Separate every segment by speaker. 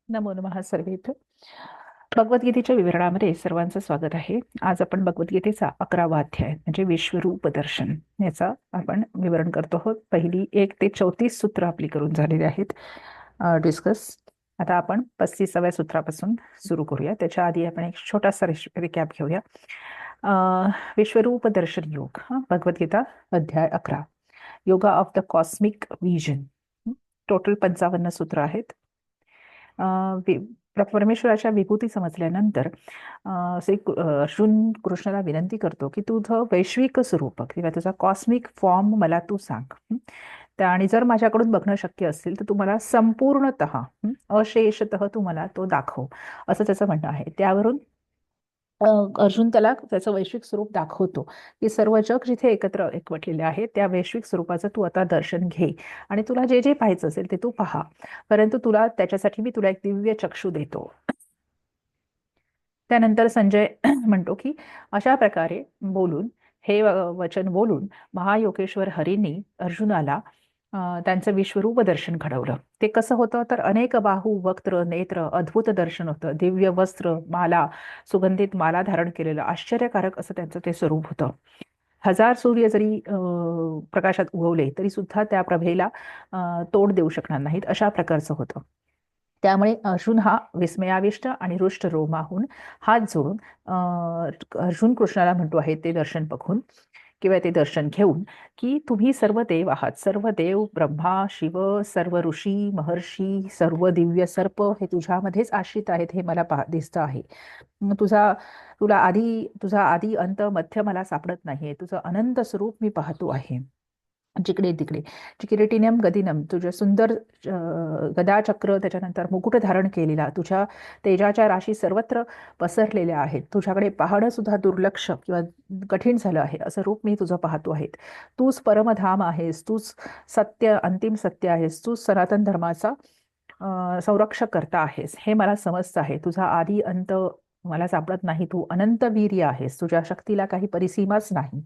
Speaker 1: नमो नमः सर्वेभ्यो. भगवद्गीतेच्या विवरणामध्ये सर्वांचं स्वागत आहे. आज आपण भगवद्गीतेचा 11वा अध्याय म्हणजे विश्वरूप दर्शन याचा आपण विवरण करतो आहोत. पहिली 1 ते 34 सूत्र आपली करून झालेली आहेत डिस्कस. आता आपण 35व्या सूत्रापासून सुरू करूया. त्याच्या आधी आपण एक छोटासा रिकॅप घेऊया. विश्वरूप दर्शन योग, भगवद्गीता अध्याय 11, yoga of the cosmic vision. Total 55 सूत्र आहेत. परमेश्वराच्या विभूती समजल्यानंतर अर्जुन कृष्णाला विनंती करतो की तुझं वैश्विक स्वरूप किंवा तुझा कॉस्मिक फॉर्म मला तू सांग. आणि जर माझ्याकडून बघणं शक्य असेल तर तू मला संपूर्णतः अशेषतः तू मला तो दाखव, असं त्याचं म्हणणं आहे. त्यावरून अर्जुन त्याला त्याचं वैश्विक स्वरूप दाखवतो की सर्व जग जिथे एकवटलेले आहे त्या वैश्विक स्वरूपाचं तू आता दर्शन घे आणि तुला जे जे पाहायचं असेल ते तू पहा, परंतु तुला त्याच्यासाठी मी तुला एक दिव्य चक्षु देतो. त्यानंतर संजय म्हणतो की अशा प्रकारे बोलून हे वचन बोलून महायोगेश्वर हरींनी अर्जुनाला त्यांचं विश्वरूप दर्शन घडवलं. ते कसं होतं तर अनेक बाहू, वक्त्र, नेत्र, अद्भुत दर्शन होतं. दिव्य वस्त्र, माला, सुगंधित माला धारण केलेलं आश्चर्यकारक असं त्यांचं ते स्वरूप होतं. हजार सूर्य जरी प्रकाशात उगवले तरी सुद्धा त्या प्रभेला तोड देऊ शकणार नाहीत, अशा प्रकारचं होतं. त्यामुळे अर्जुन हा विस्मयाविष्ट आणि रुष्ट रोमाहून हात जोडून अर्जुन कृष्णाला म्हणतो आहे ते दर्शन बघून किंवा ते दर्शन घेऊन की तुम्ही सर्व देव आहात. सर्व देव, ब्रह्मा, शिव, सर्व ऋषी, महर्षी, सर्व दिव्य सर्प हे तुझ्यामध्येच आश्रित आहेत, हे मला दिसतं आहे. तुझा आधी अंत मध्य मला सापडत नाहीये. तुझं अनंत स्वरूप मी पाहतो आहे जिकडे तिकडे. किरीटिनम गदिनम, तुझ्या सुंदर गदाचक्र, त्याच्यानंतर मुकुट धारण केलेला, तुझ्या तेजाच्या राशी सर्वत्र पसरलेल्या आहेत. तुझ्याकडे पाहणं सुद्धा दुर्लक्ष किंवा कठीण झालं आहे असं रूप मी तुझं पाहतो आहे. तूच परमधाम आहेस, तूच सत्य, अंतिम सत्य आहेस, तूच सनातन धर्माचा संरक्षक करता आहेस, हे मला समजतं आहे. तुझा आधी अंत मला सापडत नाही. तू अनंत वीर्य आहेस, तुझ्या शक्तीला काही परिसीमाच नाही.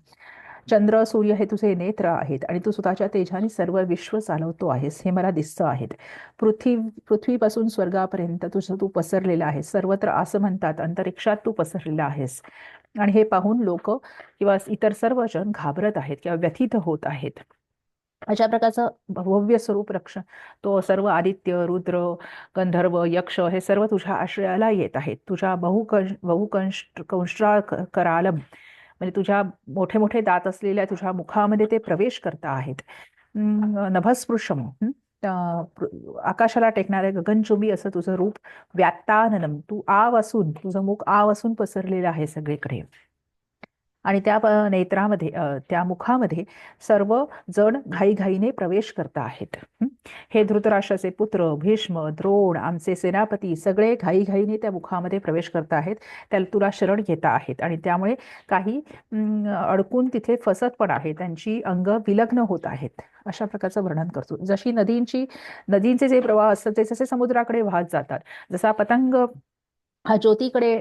Speaker 1: चंद्र, सूर्य हे तुझे नेत्र आहेत आणि तू स्वतःच्या तेजाने सर्व विश्व चालवतो आहेस, हे मला दिसतं आहे. पृथ्वीपासून स्वर्गापर्यंत तुझं तू पसरलेला आहेस. सर्वत्र असं म्हणतात अंतरिक्षात तू पसरलेला आहेस. आणि हे पाहून लोक किंवा इतर सर्वजण घाबरत आहेत किंवा व्यथित होत आहेत. अशा प्रकारचं भव्य स्वरूप रक्ष तो सर्व आदित्य, रुद्र, गंधर्व, यक्ष हे सर्व तुझ्या आश्रयाला येत आहेत. तुझ्या कंष्ट्रा करालम म्हणजे तुझ्या मोठे मोठे दात असलेल्या तुझ्या मुखामध्ये ते प्रवेश करता आहेत. नभस्पृशम, आकाशाला टेकणारे गगनचुंबी असं तुझं रूप. व्यात्ताननम, तू आव असून तुझं मुख आव असून पसरलेलं आहे सगळीकडे. आणि त्या नेत्रामध्ये त्या मुखामध्ये सर्व जण घाईघाईने प्रवेश करत आहेत. हे धृतराष्ट्राचे पुत्र भीष्म, द्रोण, आमचे सेनापती सगळे घाईघाईने त्या मुखामध्ये प्रवेश करत आहेत, त्याला तुला शरण घेता आहेत. आणि त्यामुळे काही अडकून तिथे फसत पण आहे, त्यांची अंग विलग्न होत आहेत, अशा प्रकारचं वर्णन करतो. जशी नदींचे जे प्रवाह असतात ते जसे समुद्राकडे वाहत जातात, जसा पतंग हा ज्योतीकडे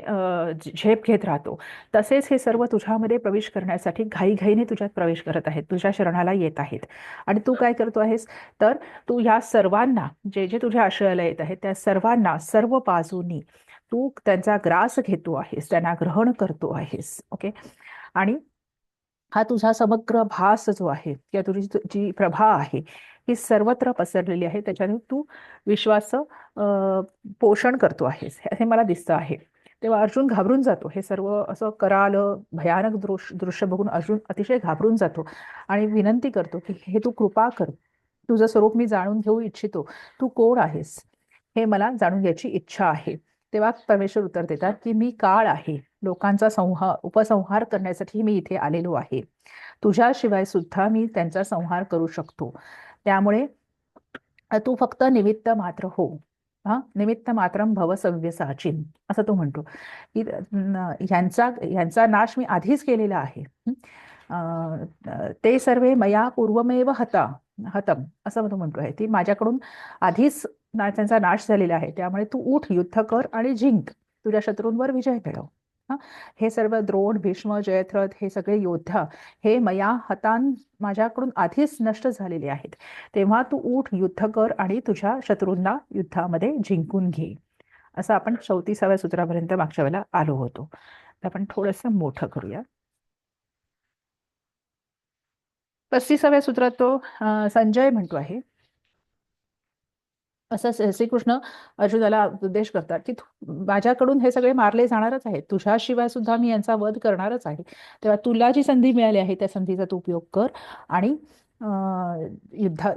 Speaker 1: झेप घेत राहतो, तसेच हे सर्व तुझ्यामध्ये प्रवेश करण्यासाठी घाईघाईने तुझ्यात प्रवेश करत आहेत, तुझ्या शरणाला येत आहेत. आणि तू काय करतो आहेस तर तू ह्या सर्वांना, जे जे तुझ्या आश्रयाला येत आहेत त्या सर्वांना सर्व बाजूनी तू त्यांचा ग्रास घेतो आहेस, त्यांना ग्रहण करतो आहेस. ओके. आणि हा तुझा समग्र भास जो आहे किंवा तुझी जी प्रभा आहे ही सर्वत्र पसरलेली आहे, त्याच्याने तू विश्वाचं पोषण करतो आहेस, हे मला दिसतं आहे. तेव्हा अर्जुन घाबरून जातो. हे सर्व असं कराल भयानक दृश्य बघून अर्जुन अतिशय घाबरून जातो आणि विनंती करतो की हे तू कृपा कर, तुझं स्वरूप मी जाणून घेऊ इच्छितो. तू कोण आहेस हे मला जाणून घ्यायची इच्छा आहे. तेव्हा परमेश्वर उत्तर देतात की मी काळ आहे, लोकांचा उपसंहार करण्यासाठी मी इथे आलेलो आहे. तुझ्याशिवाय सुद्धा मी त्यांचा संहार करू शकतो. त्यामुळे तू फक्त निमित्त मात्र हो. निमित्त मात्रम भव सव्यसाचिन, असं तो म्हणतो की ह्यांचा नाश मी आधीच केलेला आहे. ते सर्वे मया पूर्वमेव हतम, असं तो म्हणतो आहे. ती माझ्याकडून आधीच त्यांचा नाश झालेला आहे. त्यामुळे तू उठ, युद्ध कर आणि जिंक, तुझ्या शत्रूंवर विजय मिळव. हे सर्व द्रोण, भीष्म, जयद्रथ हे सगळे योद्धा हे मया हतान, माझ्याकडून आधीच नष्ट झालेले आहेत. तेव्हा तू उठ, युद्ध कर आणि तुझ्या शत्रूंना युद्धामध्ये जिंकून घे. असं आपण 34व्या सूत्रापर्यंत मागच्या वेळेला आलो होतो. तर आपण थोडंसं मोठं करूया. 35व्या सूत्रात तो संजय म्हणतो आहे, असं श्रीकृष्ण अर्जुनाला उपदेश करतात की माझ्याकडून हे सगळे मारले जाणारच आहेत, तुझ्याशिवाय सुद्धा मी यांचा वध करणारच आहे. तेव्हा तुला जी संधी मिळाली आहे त्या संधीचा तू उपयोग कर आणि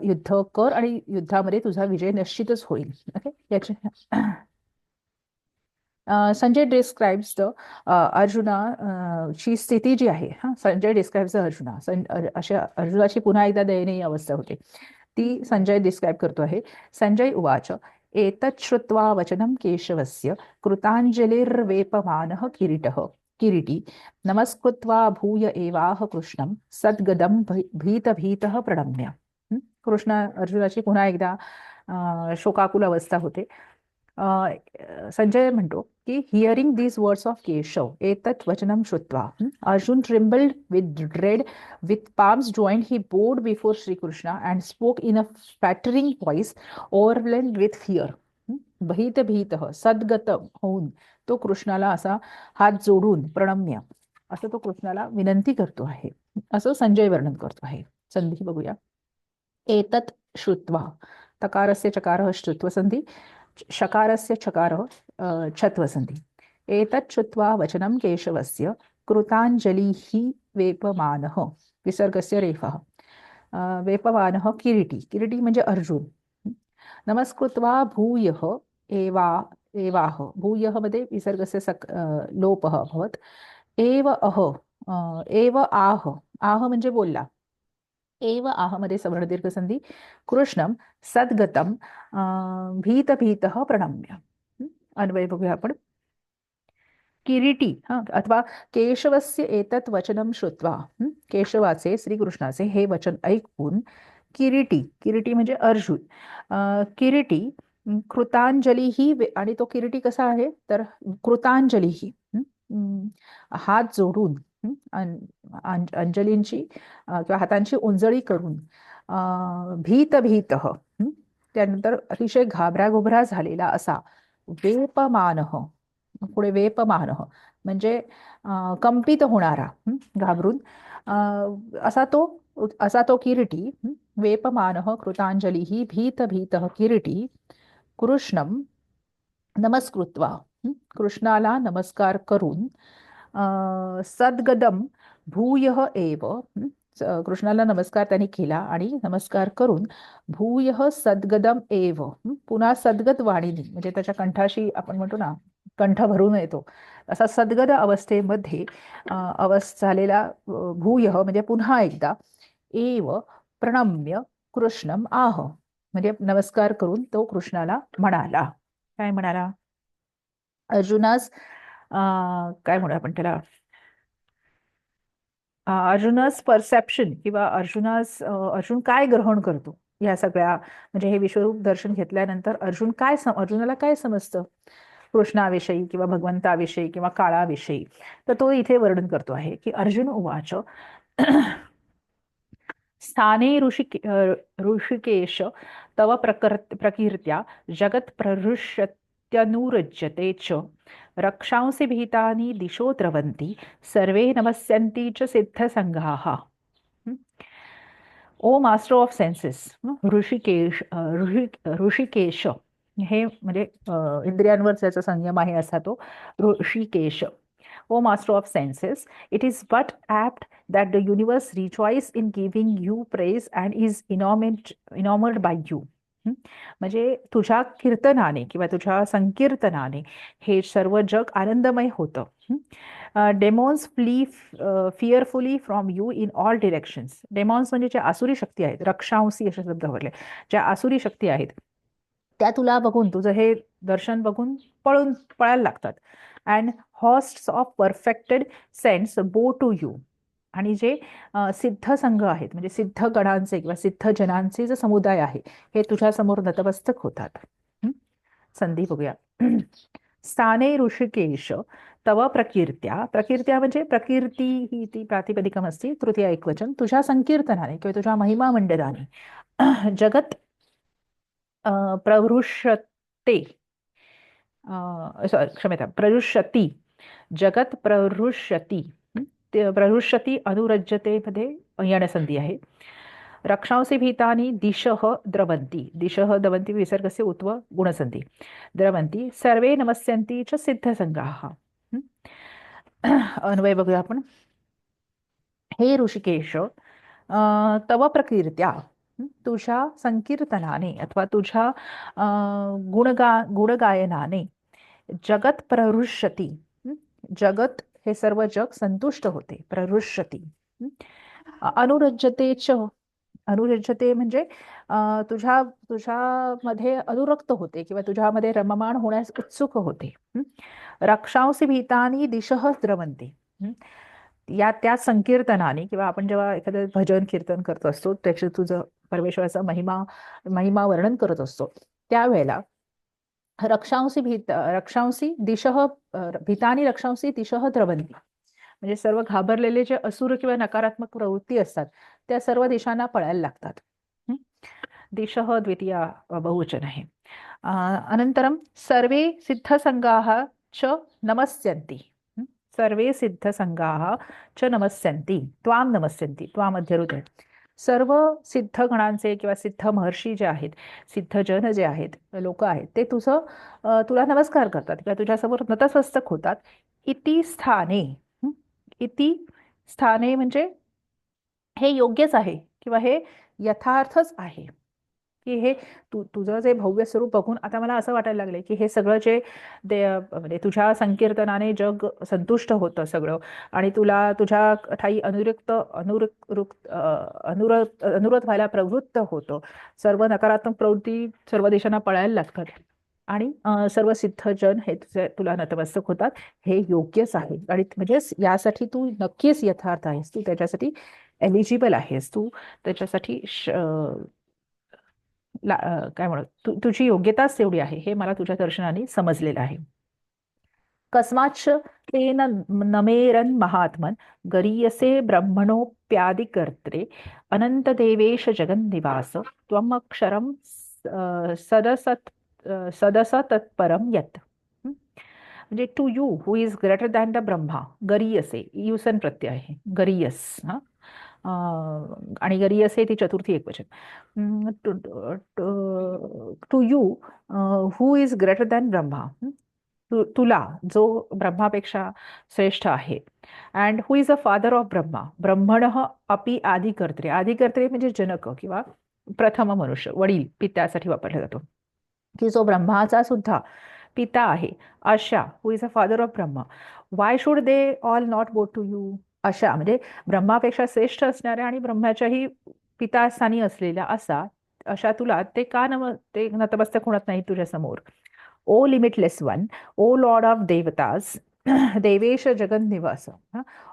Speaker 1: युद्ध कर आणि युद्धामध्ये तुझा विजय निश्चितच होईल. ओके, याचे संजय डिस्क्राइब्स द अर्जुना ची स्थिती जी आहे, संजय डिस्क्राइब्स द अर्जुना, अशा अर्जुनाची पुन्हा एकदा दयनीय अवस्था होते ती संजय डिस्क्राइब करतो आहे. संजय उवाच एतत् श्रुत्वा वचनं केशवस्य कृताञ्जलिर्वेपमानः किरीटी नमस्कृत्वा भूय एवाह कृष्णं सद्गदं भीतभीतः प्रणम्य. कृष्ण अर्जुनाची पुन्हा एकदा शोकाकुल अवस्था होते. संजय म्हणतो की hearing these words of Keshav एतत् वचनम श्रुत्वा Arjun trembled with dread, with palms joined he bowed before Sri Krishna and spoke in a faltering voice overwhelmed with fear. भीत भीत सद्गत होऊन तो कृष्णाला असा हात जोडून प्रणम्य असं तो कृष्णाला विनंती करतो आहे, असं संजय वर्णन करतो आहे. संधी बघूया. एतत् श्रुत्वा, तकारस्य चकारः श्रुत्व संधी, शकारस्य चकारः छत्व संधी. एतत् श्रुत्वा वचनं केशवस्य कृताञ्जलिः वेपमानः, विसर्गस्य रेफः, वेपमानः किरीटी म्हणजे अर्जुन. नमस्कृत्वा भूयः एवाह, भूयः मध्ये विसर्गस्य लोपः अभवत्. एव आह म्हणजे बोलला. एव आह मध्ये सवर्ण दीर्घ संधी. कृष्णम सद्गतम भीत प्रणम्य. अन्वय बघूया आपण. किरीटी अथवा केशवस्य एतत् वचनं श्रुत्वा, केशवाचे श्रीकृष्णाचे हे वचन ऐकून किरीटी म्हणजे अर्जुन, किरीटी कृतांजली ही, आणि तो किरीटी कसा आहे तर कृतांजली ही, हात जोडून अंजलींची किंवा हातांची उंजळी करून भीत त्यानंतर अतिशय घाबराघोबरा झालेला असा वेपमानः, पुढे वेपमानः म्हणजे कंपित होणारा, घाबरून असा तो किरीटी. वेपमानः कृतांजली भीत किरीटी कृष्णम नमस्कृत्वा, कृष्णाला नमस्कार करून सद्गदम भूयः एव, कृष्णाला नमस्कार त्यांनी केला आणि नमस्कार करून भूयः सद्गदम एव, पुन्हा सद्गत वाणीने म्हणजे त्याच्या कंठाशी आपण म्हणतो ना कंठ भरून येतो असा सद्गद अवस्थेमध्ये झालेला भूयः म्हणजे पुन्हा एकदा, एव प्रणम्य कृष्णम आह म्हणजे नमस्कार करून तो कृष्णाला म्हणाला. काय म्हणाला? अर्जुनास काय म्हणू आपण त्याला, अर्जुनास परसेप्शन किंवा अर्जुन काय ग्रहण करतो या सगळ्या, म्हणजे हे विश्वरूप दर्शन घेतल्यानंतर अर्जुनाला काय समजतं कृष्णाविषयी किंवा भगवंताविषयी किंवा काळाविषयी, तर तो इथे वर्णन करतो आहे की अर्जुन उवाच स्थाने ऋषिकेश तव प्रकीर्त्या जगत प्रहृष्यत्यनुरज्यते च रक्षांसि भीतानि दिशो द्रवन्ति सर्वे नमस्यन्ति च सिद्धसंघाः. ओ मास्टर ऑफ सेन्सेस, ऋषिकेश हे म्हणजे इंद्रियांवर ज्याचा संयम आहे असा तो Rishikesh. O master of senses, it is but apt that the universe rejoice in giving you praise and is enamored by you. म्हणजे तुझ्या कीर्तनाने किंवा तुझ्या संकीर्तनाने हे सर्व जग आनंदमय होतं. Demons flee fearfully from you in all directions. Demons म्हणजे ज्या आसुरी शक्ती आहेत, रक्षांसी असे शब्द वापरले, ज्या आसुरी शक्ती आहेत त्या तुला बघून, तुझं हे दर्शन बघून पळायला लागतात. अँड हॉस्ट्स ऑफ परफेक्टेड सेंट्स बो टू यू, आणि जे सिद्ध संघ आहेत म्हणजे सिद्ध गणांचे किंवा सिद्ध जनांचे जे समुदाय आहे हे तुझ्या समोर नतमस्तक होतात. संधी बघूया. स्थाने ऋषिकेश तव प्रकीर्त्या म्हणजे प्रकीर्ती ही ती प्रातिपदिकम असते, तृतीय एकवचन, तुझ्या संकीर्तनाने किंवा तुझ्या महिमा मंडळाने जगत प्रवृष्यते क्षम्यतां, प्ररुष्यति, जगत् प्ररुष्यति. ते प्ररुष्यति अनुरज्यते मध्ये यणसंधी आहे. रक्षांसि भीतानि दिशः द्रवन्ति. दिशः द्रवन्ति विसर्गस्य उत्व गुणसंधी. द्रवन्ति सर्वे नमस्यन्ति च सिद्धसंगाः. अन्वय बघूया आपण. हे ऋषिकेश, तव प्रकीर्त्या, तुझ्या संकीर्तनाने अथवा तुझ्या गुणगायनाने जगत प्ररुष्यती, जगत हे सर्व जग संतुष्ट होते. प्ररुष्यती. अनुरज्यते च, अनुरज्यते म्हणजे तुझ्या तुझ्यामध्ये अनुरक्त होते किंवा तुझ्यामध्ये रममाण होण्यास उत्सुक होते. रक्षांसी भीतानी दिशः द्रवंती. या त्या संकीर्तनाने किंवा आपण जेव्हा एखादं भजन कीर्तन करत असतो त्याचे तुझं परमेश्वराचा महिमा वर्णन करत असतो त्यावेळेला रक्षांसी दिशः भीतानी रक्षांसी दिशः द्रवंती, म्हणजे सर्व घाबरलेले जे असुर किंवा नकारात्मक प्रवृत्ती असतात त्या सर्व दिशांना पळायला लागतात. दिशः द्वितीया बहुवचन आहे. अनंतरम सर्वे सिद्धसंगाः च नमस्यन्ति. सर्वे सिद्धसंगाः च नमस्यन्ति, त्वाम नमस्यन्ति, त्वामध्यरुत आहे. सर्व सिद्ध गणांचे किंवा सिद्ध महर्षी जे आहेत, सिद्ध जन जे आहेत, लोक आहेत, ते तुला नमस्कार करतात किंवा तुझ्यासमोर नतमस्तक होतात. इति स्थाने, इति स्थाने म्हणजे हे योग्यच आहे किंवा हे यथार्थच आहे की हे तुझं जे भव्य स्वरूप बघून आता मला असं वाटायला लागले की हे सगळं जे म्हणजे तुझ्या संकीर्तनाने जग संतुष्ट होतं सगळं आणि तुला तुझ्या ठाई अनुरोध व्हायला प्रवृत्त होतं. सर्व नकारात्मक प्रवृत्ती सर्व दिशांना पळायला लागतात आणि सर्व सिद्ध जन हे तुला नतमस्तक होतात. हे योग्यच आहे आणि म्हणजे यासाठी तू नक्कीच यथार्थ आहेस, तू त्याच्यासाठी एलिजिबल आहेस, तू त्याच्यासाठी काय म्हणत तुझी योग्यताच तेवढी आहे हे मला तुझ्या दर्शनाने समजलेलं आहे. कस्माच्च तेन नमेरन महात्मन गरीयसे ब्रह्मणोप्यादिकर्त्रे अनंतदेवेश जगन्निवास त्वम अक्षरम सदस तत्परम यत्. म्हणजे to you who is greater than the Brahma, गरीयसे युसन प्रत्यय आहे, गरीयस. आणि गरीयसे ती चतुर्थी एकवचन. To you who is greater than Brahma, तुला जो ब्रह्मापेक्षा श्रेष्ठ आहे. And who is a father of Brahma, ब्रह्मण अपि आदिकर्त्रे. आदिकर्त्रे म्हणजे जनक किंवा प्रथम मनुष्य, वडील, पित्यासाठी वापरला जातो की जो ब्रह्माचा सुद्धा पिता आहे. अशा who is a father of Brahma, why should they all not go to you. अशा म्हणजे ब्रह्मापेक्षा श्रेष्ठ असणाऱ्या आणि ब्रह्माच्याही पितास्थानी असलेल्या अशा तुला ते का ते नतमस्तक होणार नाही तुझ्या समोर. O limitless one, O lord of देवताज, देवेश जगन्निवास,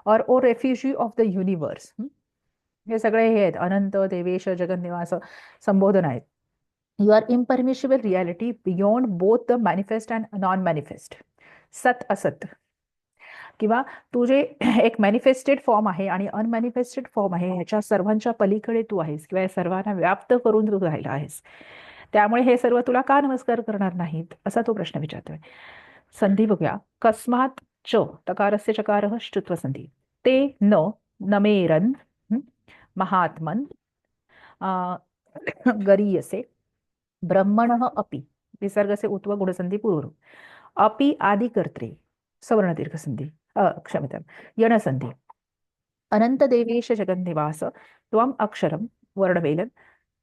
Speaker 1: और O refugee of the universe. हे सगळे हे आहेत अनंत, देवेश, जगन्निवास संबोधन आहेत. You are imperishable reality beyond both the manifest and non manifest. सत असत किंवा तुझे एक मॅनिफेस्टेड फॉर्म आहे आणि अनमॅनिफेस्टेड फॉर्म आहे, ह्याच्या सर्वांच्या पलीकडे तू आहेस किंवा सर्वांना व्याप्त करून तू राहिला आहेस. त्यामुळे हे सर्व तुला का नमस्कार करणार नाहीत असा तो प्रश्न विचारतोय. संधी बघूया. कस्मात च, तकारस्य चकारः श्चुत्व संधी. ते नमेरन महात्मन गरीयसे ब्रह्मणः अपि, विसर्गसे उत्व गुणसंधी पूर्व, अपि आदिकर्त्रे सवर्ण दीर्घ संधी, क्षम्यतां यणसंधी. अनंत देवेश जगन्निवास त्वम अक्षरम वर्णवेलन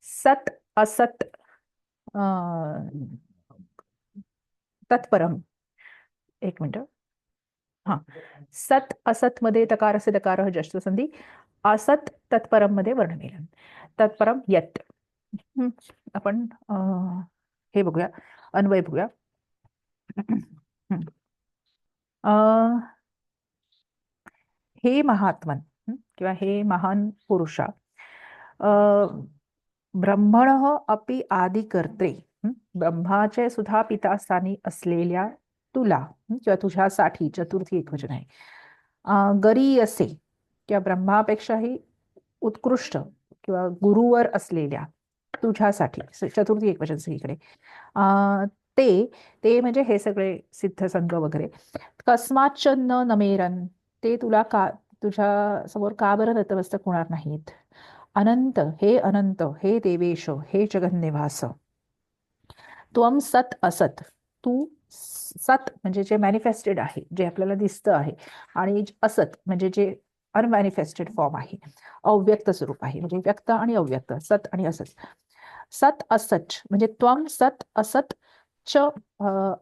Speaker 1: सत असत तत्परम. एक मिनिट. हा, सत असत मध्ये तकारस्य दकारः जश्व संधी, असत तत्परम मध्ये वर्णवेलन, तत्परम यत. आपण हे बघूया, अन्वय बघूया. हे महात्मन किंवा हे महान पुरुषा, ब्रह्मण अपि आदिकर्त्रे, ब्रह्माचे सुद्धा पितास्थानी असलेल्या तुला किंवा तुझ्यासाठी, चतुर्थी एकवचन आहे. गरीयसे किंवा ब्रह्मापेक्षाही उत्कृष्ट किंवा गुरुवर असलेल्या तुझ्यासाठी, चतुर्थी एकवचन सगळीकडे. ते ते म्हणजे हे सगळे सिद्धसंग वगैरे. कस्माच्च न नमेरन, ते तुला का, तुझ्या समोर का बरं नतमस्तक होणार नाहीत. अनंत, हे अनंत, हे देवेश, हे जगन्निवास. त्वम सत असत, तू सत म्हणजे जे मॅनिफेस्टेड आहे, जे आपल्याला दिसतं आहे, आणि असत म्हणजे जे अनमॅनिफेस्टेड फॉर्म आहे, अव्यक्त स्वरूप आहे, म्हणजे व्यक्त आणि अव्यक्त, सत आणि असत. सत असच म्हणजे त्वम सत असत च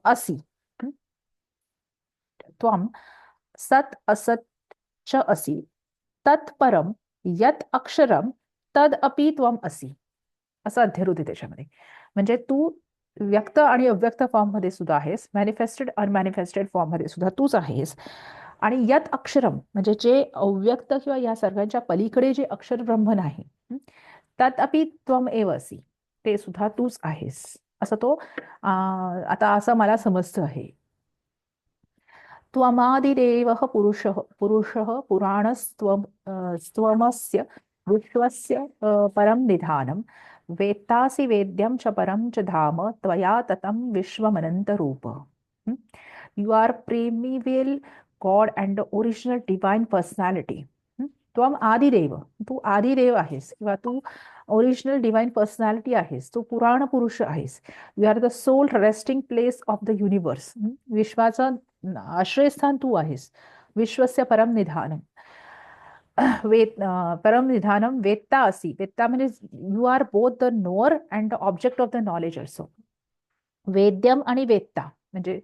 Speaker 1: असि. हं? त्वम सत असत च असि, तत्परम यत अक्षरम तद अपि त्वम असि. असं अध्यरूत आहे त्याच्यामध्ये. म्हणजे तू व्यक्त आणि अव्यक्त फॉर्म मध्ये सुद्धा आहेस, मॅनिफेस्टेड अनमॅनिफेस्टेड फॉर्म मध्ये सुद्धा तूच आहेस. आणि यत अक्षरम म्हणजे जे अव्यक्त किंवा या सर्वांच्या पलीकडे जे अक्षर ब्रह्म नाही, तत अपि त्वम एव असि, ते सुद्धा तूच आहेस. असं तो आता असं मला समजतं आहे. त्वमादिदेवः पुरुषः पुरुषः पुराणस्त्वं त्वमस्य विश्वस्य परं निधानं, वेत्तासि वेद्यं च परं च धाम त्वया ततं विश्वमनन्तरूप. You are primeval god and original divine personality. त्वम आदिदेव, तू आदिदेव आहेस किंवा तू ओरिजिनल डिवाइन पर्सनॅलिटी आहेस, तू पुराण पुरुष आहेस. You are the soul resting place of the universe. विश्वाचं आश्रयस्थान तू आहेस. विश्वस्य परम निधानम, परम निधानम वेत्ता असी. वेत्ता म्हणजे you are both the knower and the object of the knowledge also. वेद्यम आणि वेत्ता म्हणजे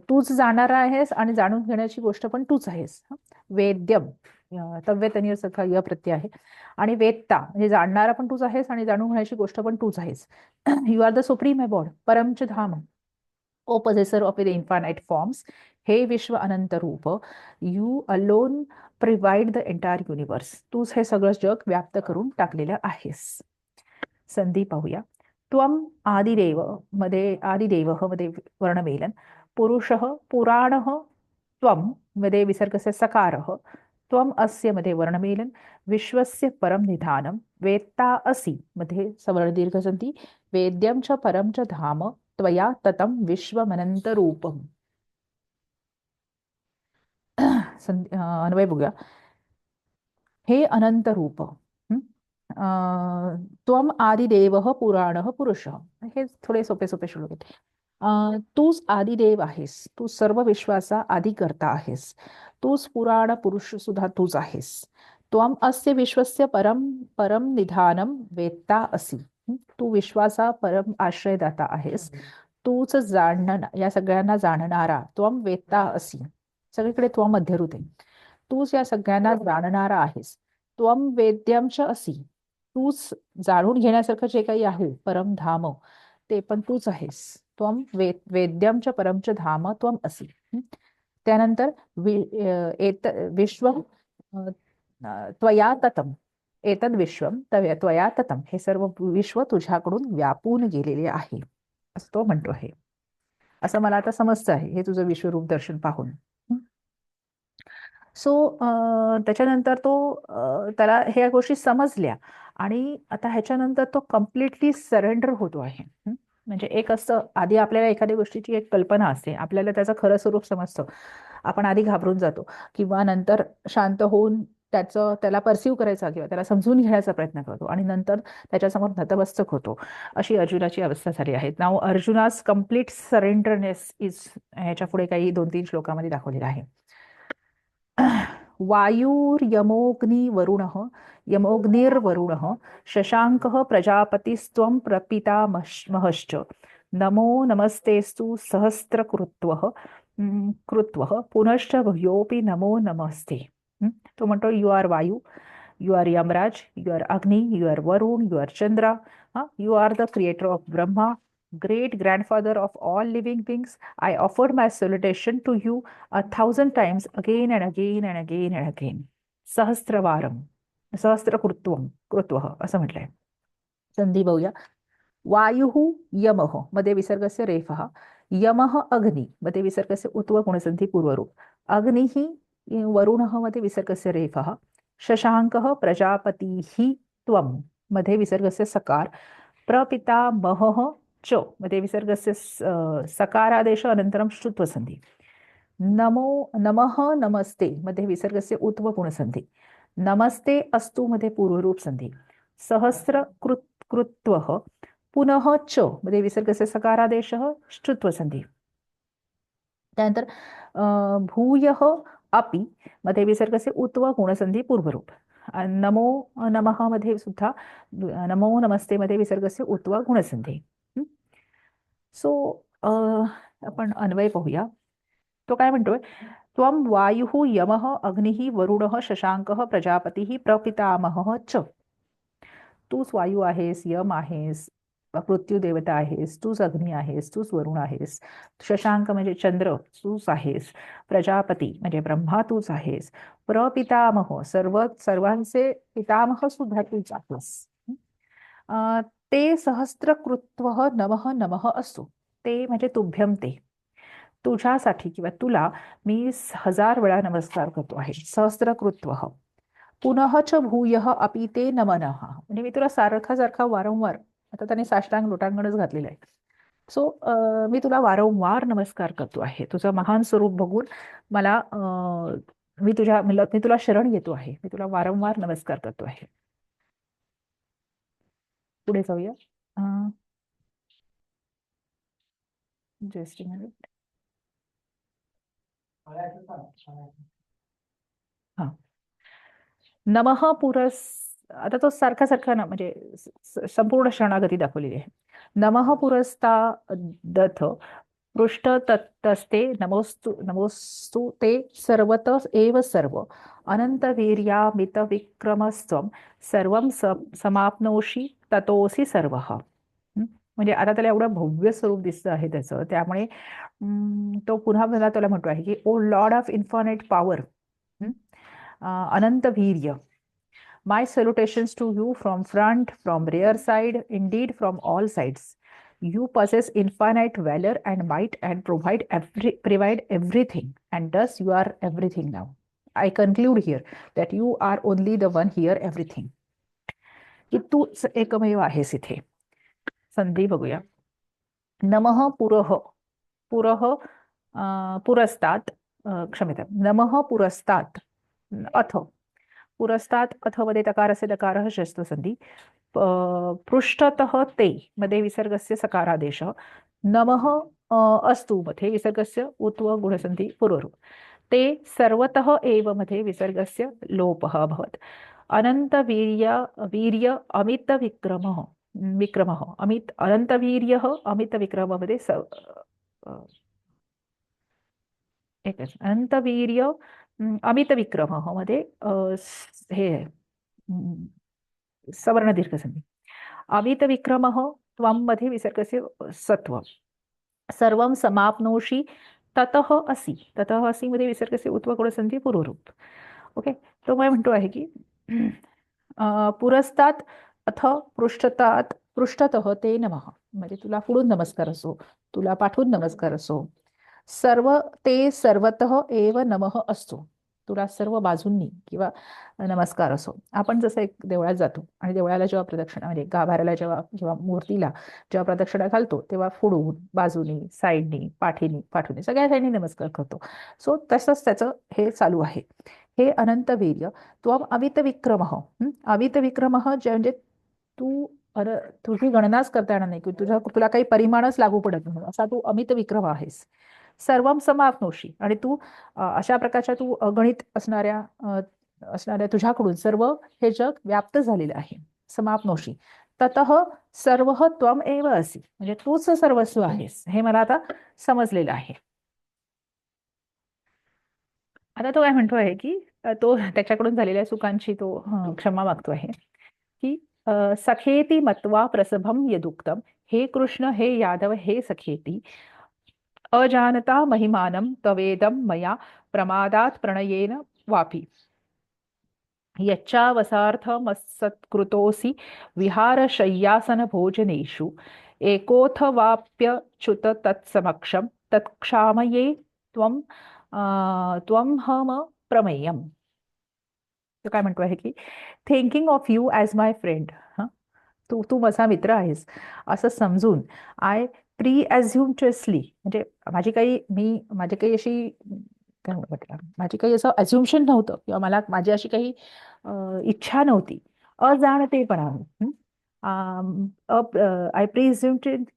Speaker 1: तूच जाणारा आहेस आणि जाणून घेण्याची गोष्ट पण तूच आहेस. वेद्यम तव्यतनीय सखा य प्रत्यय आहे. आणि वेत्ता म्हणजे जाणणारा पण तूच आहेस आणि जाणून घेण्याची गोष्ट पण तूच आहेस. You are the supreme abode परमच धाम, O possessor of the infinite forms. हे विश्व अनंत रूप, you alone pervade the entire universe. तूच हे सगळं जग व्याप्त करून टाकलेलं आहेस. संधी पाहूया. त्वम आदिदेव मध्ये आदिदेव मध्ये वर्णमेलन, पुरुष पुराण, त्वम मध्ये विसर्गस्य सकार, त्वम अस्य मध्ये वर्णमेलन, विश्वस्य परम निधानम, वेत्ता असि मध्ये सवर्ण दीर्घ संधी, वेद्यम च परम च धाम त्वया ततं विश्वमनंत रूपम. अन्वय बघूया. हे अनंत रूप. त्वम आदिदेव पुराण पुरुष. हे थोडे सोपे सोपे श्लोक आहेत. तूच आदिदेव आहेस, तू सर्व विश्वाचा आदिकर्ता आहेस, तूच पुराण पुरुष सुद्धा तूच आहेस. त्वम अस्य विश्वस्य परम परम निधानम वेत्ता असि. तू विश्वाचा परम आश्रयदाता आहेस, तूच या सगळ्यांना जाणणारा. त्वम वेत्ता असी, सगळीकडे त्वम मध्यरूत आहे. तूच या सगळ्यांना जाणणारा आहेस. त्वम वेद्यमच असी, तूच जाणून घेण्यासारखं जे काही आहे परमधाम, ते पण तूच आहेस. त्वम वेद्यमच परमच धाम त्वम असी. त्यानंतर विश्व त्वया ततम, एतद विश्वम त्वया ततम, हे सर्व विश्व तुझ्याकडून व्यापून गेलेले आहे, असं तो म्हणतो आहे. असं मला आता समजतं आहे हे तुझं विश्वरूप दर्शन पाहून. सो त्याच्यानंतर तो त्याला ह्या गोष्टी समजल्या आणि आता ह्याच्यानंतर तो कम्प्लिटली सरेंडर होतो आहे. म्हणजे एक असतं, आधी आपल्याला एखाद्या गोष्टीची एक कल्पना असते, आपल्याला त्याचं खरं स्वरूप समजतं, आपण आधी घाबरून जातो किंवा नंतर शांत होऊन त्याला परसिव्ह करायचा किंवा त्याला समजून घेण्याचा प्रयत्न करतो आणि नंतर त्याच्यासमोर नतमस्तक होतो. अशी अर्जुनाची अवस्था झाली आहे. नाव अर्जुनास कम्प्लीट सरेंडरनेस इज, ह्याच्या पुढे काही 2-3 श्लोकामध्ये दाखवलेलं आहे. वायुर्यमोऽग्निवरुणः, यमोऽग्निर्वरुणः, शशाङ्कः प्रजापतिस्त्वं प्रपितामहश्च, नमो नमस्तेस्तु सहस्रकृत्वः कृत्वः पुनश्च भूयोऽपि नमो नमस्ते. तो म्हणतो you are Vayu, you are Yamraj, you are Agni, you are Varun, you are Chandra, you are the creator of Brahma, great grandfather of all living beings. I offered my salutation to you 1,000 times again and again and again and again. सहस्रवारम, सहस्रकृत्वम कृत्वः असं म्हटलंय. संधी बघूया. वायुः यमः मध्ये विसर्गस्य रेफः, यमः अग्नि मध्ये विसर्गस्य उत्व गुणसंधी पूर्वरूप, अग्निः वरुणः मध्ये विसर्गस्य रेफः, शशाङ्कः प्रजापतिः त्वं मध्ये विसर्गस्य सकार, प्रपितामहः च मध्ये विसर्गस्य सकारादेश अनन्तरं श्रुत्वसन्धि। नमो नमः नमस्ते मध्ये विसर्गस्य उत्व गुणसन्धि। नमस्ते अस्तु मध्ये पूर्वरूप संधि। सहस्र कृत्वः पुनः च मध्ये विसर्गस्य सकारादेशः श्रुत्वसन्धि। त्यानंतर भूयः अपि मध्ये विसर्गस्य उत्व गुणसंधी पूर्वरूप। नमो नमः मध्ये सुद्धा नमो नमस्ते मध्ये विसर्गस्य उत्व गुणसंधी। सो आपण अन्वय पाहूया. तो काय म्हणतोय, त्वं वायुः यमः अग्निः वरुणः शशांकः प्रजापतिः प्रपितामहः च. तूच वायू आहेस, यम आहेस, मृत्यू देवता आहेस, तूच अग्नी आहेस, तूच वरुण आहेस, शशांक म्हणजे चंद्र तूच आहेस, प्रजापती म्हणजे ब्रह्मा तूच आहेस, प्रपितामह सर्वांचे पितामह सुद्धा तूच आहेस. ते सहस्त्रकृत्वः नमः नमः असो. ते म्हणजे तुभ्यम ते, तुझ्यासाठी किंवा तुला मी 1000 वेळा नमस्कार करतो आहे. सहस्त्रकृत्वः पुनः च भूयः अपि ते नमनः म्हणजे मी तुला सारखा सारखा वारंवार, आता त्याने साष्टांग लोटांगणच घातलेलं आहे. सो मी तुला वारंवार नमस्कार करतो आहे. तुझं महान स्वरूप बघून मला मी तुला शरण येतो आहे. मी तुला वारंवार नमस्कार करतो आहे. पुढे जाऊया. Just minute. हा, नमः पुरस, आता तो सारखा सारखा ना म्हणजे संपूर्ण शरणागती दाखवलेली आहे. नमः पुरस्ता दथ पृष्ठ तत्तस्ते नमोस्तु नमोस्तु ते सर्वत एव सर्व अनंतवीर्यामित विक्रमस्त्वं सर्वं समाप्नोषि ततोसी सर्वः. म्हणजे आता त्याला एवढं भव्य स्वरूप दिसतं आहे त्याचं, त्यामुळे तो पुन्हा पुन्हा त्याला म्हणतो आहे की ओ लॉर्ड ऑफ इन्फायनाइट पॉवर, अनंत वीर्य, my salutations to you from front, from rear side, indeed from all sides. You possess infinite valor and might and provide everything, and thus you are everything now. I conclude here that you are only the one here, everything. की तूच एकमेव आहेस इथे. संधी बघूया. नमः पुरः पुरः पुरस्तात्, क्षम्यतां, नमः पुरस्तात् अथ पुरस्तात् अथ मध्ये तकारस्य दकारः षष्ठसंधी. पृष्ठतः ते मध्ये विसर्गस्य सकारादेशः. नमः अस्तु मध्ये विसर्गस्य उत्व गुणसंधी पूर्वरूप. ते सर्वतः एव मध्ये विसर्गस्य लोपः अभवत्. वीर्य अमित विक्रमः अनन्तवीर्यः अमित विक्रममध्ये एकच अनंतवीर्य अमित विक्रमः मध्ये हे सवर्ण दीर्घ संधी. अमित विक्रमः त्वं मध्ये विसर्गस्य सत्व. सर्वं समाप्नोषि ततः असि मध्ये विसर्गस्य उत्व संधी पूर्वरूप. ओके, तो काय म्हणतो आहे की पुरस्तात् अथ पृष्ठतः ते नमः म्हणजे तुला पुढून नमस्कार असो, तुला पाठवून नमस्कार असो. सर्व ते सर्वतः एव नमः असतो, तुला सर्व बाजूंनी किंवा नमस्कार असो. आपण जसं एक देवळात जातो आणि देवळाला जेव्हा प्रदक्षिणा म्हणजे गाभाऱ्याला जेव्हा किंवा मूर्तीला जेव्हा प्रदक्षिणा घालतो तेव्हा पुढून, बाजूनी, साईडनी, पाठून सगळ्या साईडनी नमस्कार करतो. सो तसंच त्याचं हे चालू आहे. हे अनंत वीर्य त्वं अमित विक्रमः. अमित विक्रमः म्हणजे तू तुझी गणनाच करता येणार नाही की तुला काही परिमाणच लागू पडत नाही असा तू अमित विक्रम आहेस. सर्वम समाप्नोषी आणि तू अशा प्रकारच्या तू अगणित असणाऱ्या तुझ्याकडून सर्व हे जग व्याप्त झालेलं आहे. समाप्नोषी ततः सर्व त्वम एव असि म्हणजे तूच सर्वस्व आहेस हे मला आता समजलेलं आहे. आता तो काय म्हणतो आहे की तो त्याच्याकडून झालेल्या चुकांची तो क्षमा मागतो आहे की सखेती मत्वा प्रसभम यदुक्तम, हे कृष्ण हे यादव हे सखेती, अजानता महिमानं तवेदं मया प्रमादात् प्रणयेन वापि, यच्चावसार्थमसत्कृतोऽसि विहारशय्यासन भोजनेषु, एकोऽथवाप्यच्युत तत्समक्षं तत्क्षामये त्वं हम प्रमेयम्. तो काय म्हणतो आहे की thinking of you as my friend, तू तू माझा मित्र आहेस असं समजून आय प्री ॲझ्युमचसली, म्हणजे माझी काही अशी काय म्हटलं, माझी काही असं अझ्युम्शन नव्हतं किंवा माझी अशी काही इच्छा नव्हती, अजाणतेपणाने I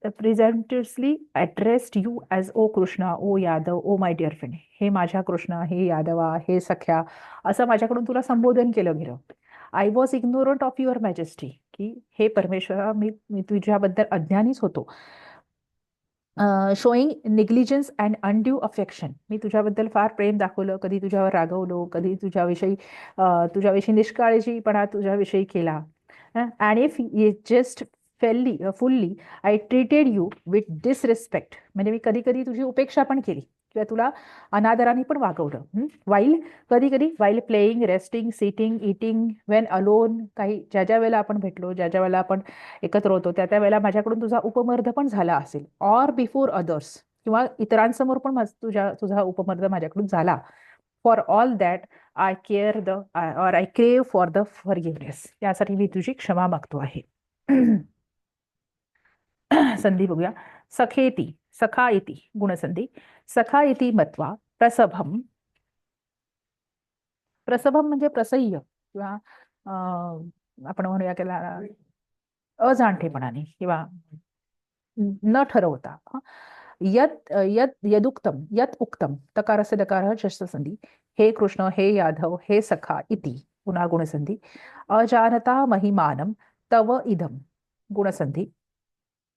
Speaker 1: presumptuously addressed you as O Krishna, O Yadav, O my dear friend. हे माझ्या कृष्णा, हे यादवा, हे सख्या, असं माझ्याकडून तुला संबोधन केलं गेलं. I was ignorant of your majesty, की हे परमेश्वरा, मी मी तुझ्याबद्दल अज्ञानीच होतो. Showing negligence and undue affection, मी तुझ्याबद्दल फार प्रेम दाखवलं, कधी तुझ्यावर रागवलो, कधी तुझ्याविषयी निष्काळजीपणा तुझ्याविषयी केला. And if just fully I treated you with disrespect, म्हणजे मी कधी कधी तुझी उपेक्षा पण केली किंवा तुला अनादराने पण वागवलं. कधी कधी while playing, resting, sitting, eating, Wien alone, काही ज्या ज्या वेळेला आपण भेटलो, ज्या ज्या वेळेला आपण एकत्र होतो, त्या त्या वेळेला माझ्याकडून तुझा उपमर्द पण झाला असेल, ऑर बिफोर अदर्स, किंवा इतरांसमोर पण तुझा उपमर्द माझ्याकडून झाला. For all that I care the or I क्रेव फॉर द फॉरगिव्हनेस, यासाठी मी तुझी क्षमा मागतो आहे. संधी बघूया. सखेती, सखा इति गुणसंधी. सखा इति मत्वा प्रसभम, प्रसभम म्हणजे प्रसह्य किंवा आपण म्हणूया त्याला अजाणतेपणाने किंवा न ठरवता. यत यत यदुक्तम यत उक्तम, तकारस्य दकारः षष्ठसंधी. हे कृष्ण, हे यादव, हे सखा इति पुन्हा गुणसंधी. अजानता महिमानं तव इदम गुणसंधी.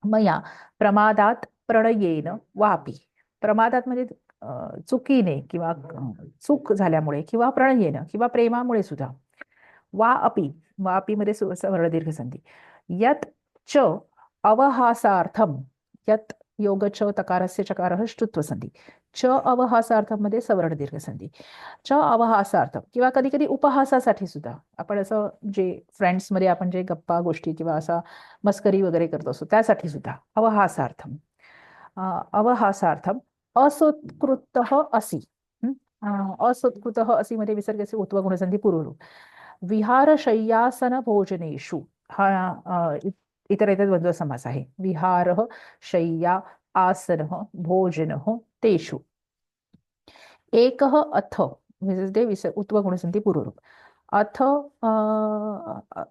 Speaker 1: मया प्रमादात प्रणयेन वापी, प्रमादात म्हणजे चुकीने किंवा चूक झाल्यामुळे किंवा प्रणयेन किंवा प्रेमामुळे सुद्धा. वा अपि, वा अपि मध्ये सवर्ण दीर्घ संधी. यत च अवहासार्थम, यत योग च तकारस्य चकारः ष्टुत्व संधी. च अवहासार्थम मध्ये सवर्ण दीर्घ संधी. च अवहासार्थम किंवा कधी कधी उपहासासाठी सुद्धा, आपण असं जे फ्रेंड्समध्ये आपण जे गप्पा गोष्टी किंवा असा मस्करी वगैरे करत असतो त्यासाठी सुद्धा अवहासार्थम. अवहासार्थम असत्कृत असि. असत्कृत असि मध्ये विसर्गाचे उत्व गुणसंधी पूर्वरूप. विहारशय्यासन भोजनेषु, हा इतर येतात द्वंद्व समास आहे. विहार शय्या आसन भोजन तेषु. एक अथ उत्व गुणसंधी पूर्वरूप. अथ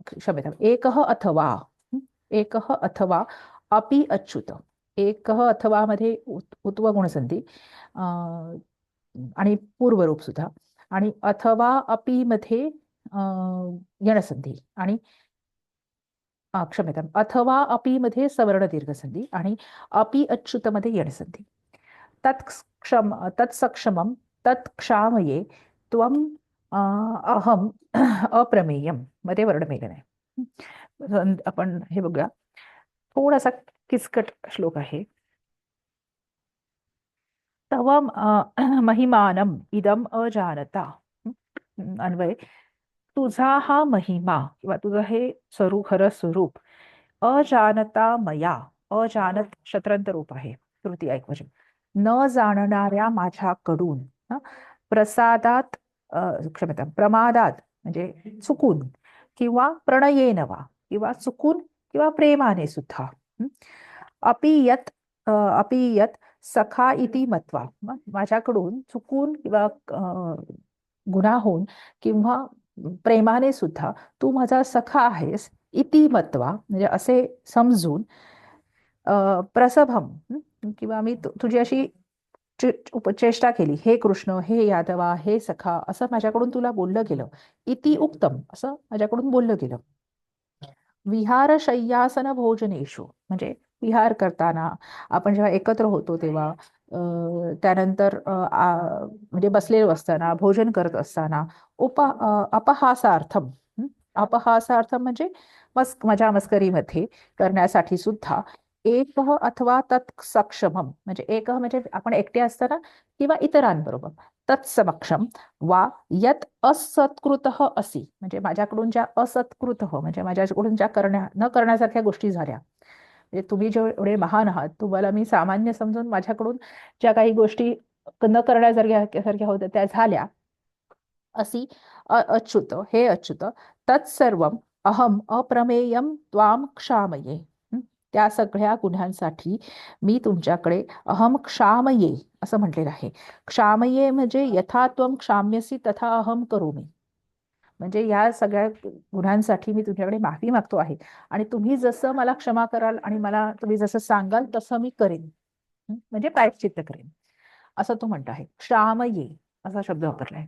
Speaker 1: क्षम्यताम्, एक अथवा, एक अथवा अपि अच्युत. एक अथवा मध्ये उत्व गुणसंधी आणि पूर्वरूप सुद्धा, आणि अथवा अपि मध्ये यणसंधी, आणि क्षम्यताम्, अथवा अपि मध्ये सवर्ण दीर्घ संधी आणि अपि अच्युत मध्ये यणसंधी. तत्सक्षमम तत्क्षामये त्वम अहम अप्रमेयम मध्ये वर्णमेलन आहे. आपण हे बघूया, थोडासा किचकट श्लोक आहे. तव महिमानम इदम अजानता, अन्वय, तुझा हा महिमा किंवा तुझं हे खरं स्वरूप अजानता मया, अजानत शत्रांत रूप आहे, तृतीय ऐकवचन, न जाणणाऱ्या माझ्याकडून, प्रसादात क्षमता प्रमादात म्हणजे चुकून, किंवा प्रणयेन वा किंवा चुकून किंवा प्रेमाने सुद्धा. अपि यत सखा इति मत्वा, माझ्याकडून चुकून किंवा गुन्हा होऊन किंवा प्रेमाने सुद्धा तू माझा सखा आहेस, इति मत्वा म्हणजे असे समजून, प्रसभम किंवा मी तुझी अशी चेष्टा केली, हे कृष्ण, हे यादवा, हे सखा, असं माझ्याकडून तुला बोललं गेलं. इति उक्तम, असं माझ्याकडून बोललं गेलं. विहार शय्यासन भोजनेषु म्हणजे विहार करताना आपण जेव्हा एकत्र होतो तेव्हा, त्यानंतर म्हणजे बसलेलो असताना, भोजन करत असताना, अपहासार्थम, अपहासार्थम म्हणजे मजा मस्करीमध्ये करण्यासाठी सुद्धा. एक अथवा तत्सक्षमम म्हणजे एक म्हणजे आपण एकटे असताना किंवा इतरांबरोबर, तत्समक्षम वा यत असत्कृत असी म्हणजे माझ्याकडून ज्या असत्कृत म्हणजे माझ्याकडून ज्या न करण्यासारख्या गोष्टी झाल्या, म्हणजे तुम्ही जेवढे महान आहात, तुम्हाला मी सामान्य समजून माझ्याकडून ज्या काही गोष्टी न करण्यासारख्या होत्या त्या झाल्या, असी अच्युत, हे अच्युत, तत्सर्व अहम अप्रमेयम त्वाम क्षामये. हं? त्या सगळ्या गुन्ह्यांसाठी मी तुमच्याकडे अहम क्षामये असं म्हटलेलं आहे. क्षामये म्हणजे यथा त्वम क्षाम्यसी तथा अहम करोमि. म्हणजे या सगळ्या गुन्ह्यांसाठी मी तुमच्याकडे माफी मागतो आहे आणि तुम्ही जसं मला क्षमा कराल आणि मला तुम्ही जसं सांगाल तसं मी करेन. म्हणजे प्रायश्चित्त करेन असं तो म्हणतो आहे. क्षामये असा शब्द वापरलाय.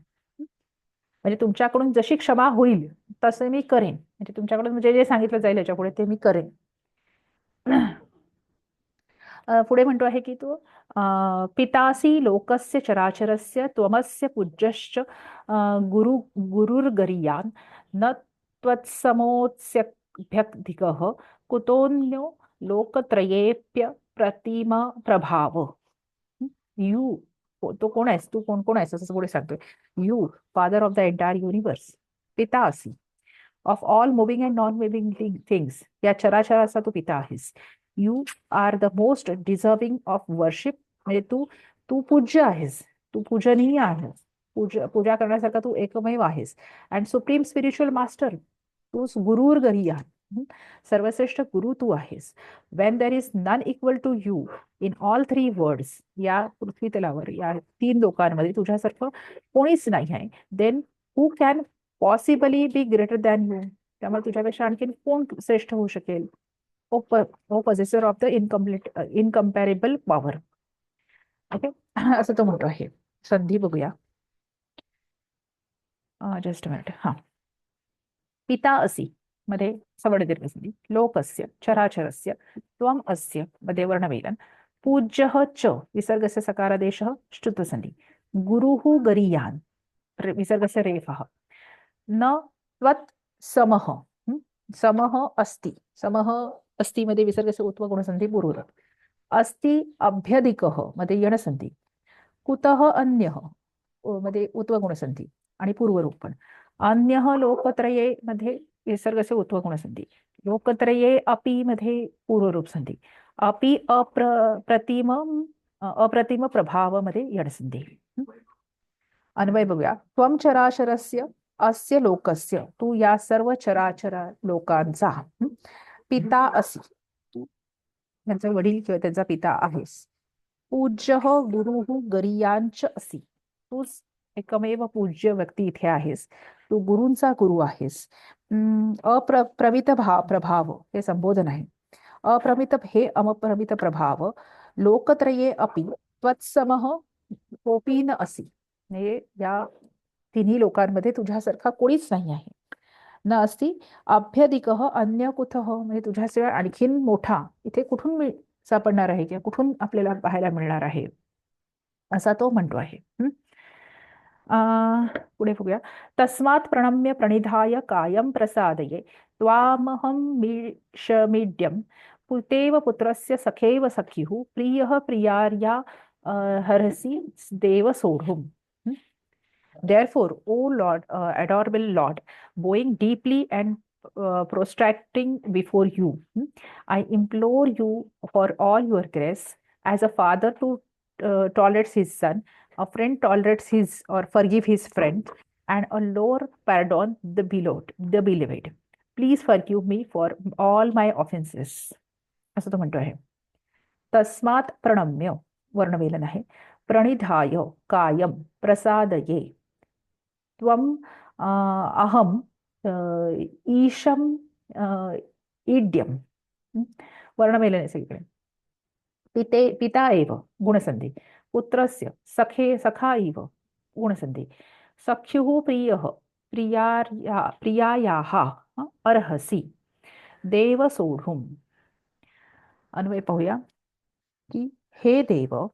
Speaker 1: म्हणजे तुमच्याकडून जशी क्षमा होईल तसे मी करेन. म्हणजे तुमच्याकडून म्हणजे जे सांगितलं जाईल याच्यापुढे ते मी करेन. पुढे म्हणतो आहे की तो पितासी लोकस्य चराचरस्य त्वमस्य पूज्यश्च गुरु गुरुर्गरीयान् न त्वत्समोऽस्यभ्यधिकः कुतोऽन्यो लोकत्रयेऽप्य प्रतिम प्रभाव. यू तो कोण आहेस, तू कोण कोण आहेस असं पुढे सांगतोय. You father of the entire universe, पिता असी of all moving and non moving things. या चराचराचा तू पिता आहेस. You are the most deserving of worship. म्हणजे तू तू पूज्य आहेस, तू पूजनीय आहेस, पूजा करण्यासारखा तू एकमेव आहेस. अँड सुप्रीम स्पिरिच्युअल मास्टर, तू गुरुर गरिया. सर्वश्रेष्ठ गुरु तू आहेस. When there is none equal to you in all three worlds. या पृथ्वी तलावर या तीन लोकांमध्ये तुझ्यासारखं कोणीच नाही आहे. Then who can possibly be greater than you. त्यामुळे तुझ्यापेक्षा आणखीन कोण श्रेष्ठ होऊ शकेल. O possessor of the incomparable power. Okay. असं तो म्हणतो आहे. संधी बघूया. Just minute. हा, पिता असी मध्ये सवर्ण दीर्घ संधी. लोकस्य चराचरस्य त्वम अस्य मध्ये वर्णमेलन. पूज्य च विसर्गस्य सकारादेश श्रुत संधी. गुरुः गरीयान विसर्गस्य रेफः. न त्वत् समः. समः अस्ति. समः अस्ति मध्ये विसर्गस्य उत्व गुणसंधी पूर्वरूप. अस्ति अभ्यधिकः मध्ये यणसंधी. कुतः अन्यः मध्ये उत्व गुणसंधी आणि पूर्वरूप पण. अन्यः लोकत्रये मध्ये विसर्गस्य उत्व गुणसंधी. लोकत्रये अपि मध्ये पूर्वरूप संधी. अपि अप्रतिम प्रभाव मध्ये यणसंधी. अन्वय बघूया. त्वम चराचरस्य अस्य लोकस्य, तू या सर्व चराचर लोकांचा पिता असी, तू त्यांचा वडील किंवा त्यांचा पिता आहेस. पूज्य गुरु गरीयांच असी, तूच एकमेव पूज्य व्यक्ती इथे आहेस. तू गुरूंचा गुरु आहेस. प्रमित प्रभाव हे संबोधन आहे. अप्रमित हे अप्रमित प्रभाव. लोकत्रये अपि त्वत्समः कोपी न असी. म्हणजे या तिन्ही लोकांमध्ये तुझ्यासारखा कोणीच नाही आहे. न असती अभ्यधिकः अन्य कुतः. म्हणजे तुझ्याशिवाय आणखीन मोठा इथे कुठून सापडणार आहे किंवा कुठून आपल्याला पाहायला मिळणार आहे असा तो म्हणतो आहे. पुढे बघूया. तस्मात् प्रणम्य प्रणिधाय कायं प्रसादये त्वामहं मीड्यं पुतेव पुत्रस्य सखेव सख्युः प्रियः प्रियार्या हरसि देव सोढुम्. Therefore, O Lord, adorable Lord, bowing deeply and prostrating before you, I implore you for all your grace. As a father to tolerates his son, a friend tolerates his or forgive his friend, and a Lord pardon the beloved. Please forgive me for all my offenses. असं तो म्हणतो आहे. तस्मात् प्रणम्य वर्णवेलन आहे. प्रणिधाय कायम प्रसादये त्वम अहम ईशम ईड्यम. वर्णमेलन आहे सगळीकडे. पिता एव गुणसंधी. पुत्रस्य सखा इव गुणसंधी. सख्युः प्रियः प्रियायाः अर्हसि देव सोढुम्. अन्वय पाहूया की हे देव.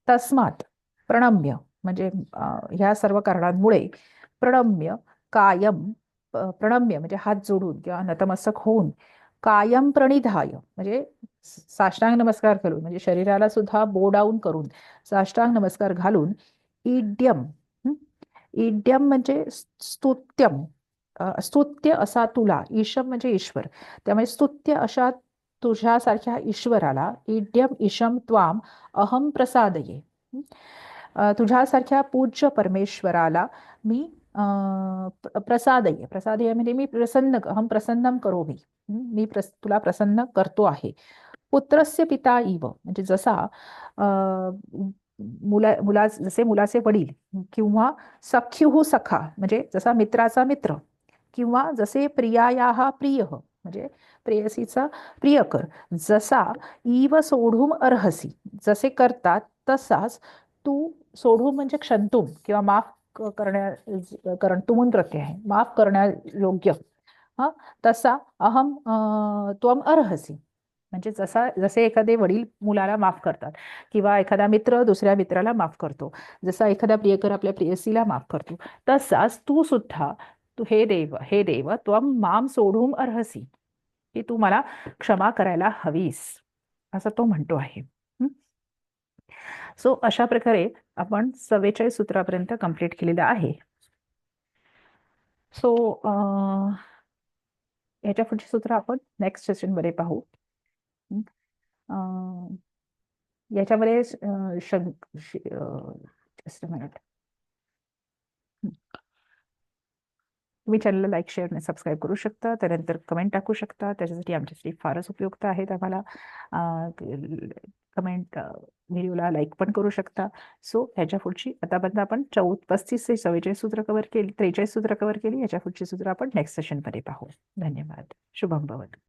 Speaker 1: तस्मात प्रणम्य म्हणजे ह्या सर्व कारणांमुळे प्रणम्य कायम. प्रणम्य म्हणजे हात जोडून किंवा नतमस्तक होऊन. कायम प्रणिधाय म्हणजे साष्टांग नमस्कार करून म्हणजे शरीराला सुद्धा बो डाऊन करून साष्टांग नमस्कार घालून. ईड्यम. ईड्यम म्हणजे स्तुत्यम. स्तुत्य असा तुला. ईशम म्हणजे ईश्वर. त्यामुळे स्तुत्य अशा तुझ्यासारख्या ईश्वराला. ईड्यम ईशम त्वाम अहम प्रसादये. तुझ्यासारख्या पूज्य परमेश्वराला मी प्रसादय, प्रसादय म्हणजे मी प्रसन्न, हम प्रसन्नम करोमि. मी तुला प्रसन्न करतो आहे. पुत्रस्य पिता इव म्हणजे जसा जसे मुलाचे वडील, किंवा सख्युः सखा म्हणजे जसा मित्राचा मित्र, किंवा जसे प्रियायाः प्रियः म्हणजे प्रेयसीचा प्रियकर, जसा इव सोढूम अर्हसी जसे करतात तसाच तू, सोढूम म्हणजे क्षंतुम किंवा माफ तुमून प्रत्यय आहे, माफ करण्या योग्य. हा, तसा अहम त्वम अर्हसी म्हणजे जसे एखादे वडील मुलाला माफ करतात, किंवा एखादा मित्र दुसऱ्या मित्राला माफ करतो, जसा एखादा प्रियकर आपल्या प्रेयसीला माफ करतो, तसाच तू सुद्धा, तू हे देव त्वम माम सोढूम अर्हसी, की तू मला क्षमा करायला हवीस, असं तो म्हणतो आहे. सो अशा प्रकारे आपण 44 सूत्रापर्यंत कंप्लीट केलेलं आहे. सो याच्या पुढची सूत्र आपण नेक्स्ट सेशनमध्ये पाहू. याच्यामध्ये जस्ट मिनिट, तुम्ही चॅनलला लाईक, शेअर आणि सबस्क्राईब करू शकता. त्यानंतर कमेंट टाकू शकता, त्याच्यासाठी आमच्यासाठी फारच उपयुक्त आहेत. आम्हाला कमेंट, व्हिडिओला लाईक पण करू शकता. सो ह्याच्या पुढची आतापर्यंत आपण 35 ते 44 सूत्र कव्हर केली, 43 सूत्र कव्हर केली. याच्या पुढची सूत्र आपण नेक्स्ट सेशनमध्ये पाहू. धन्यवाद. शुभम भवतु.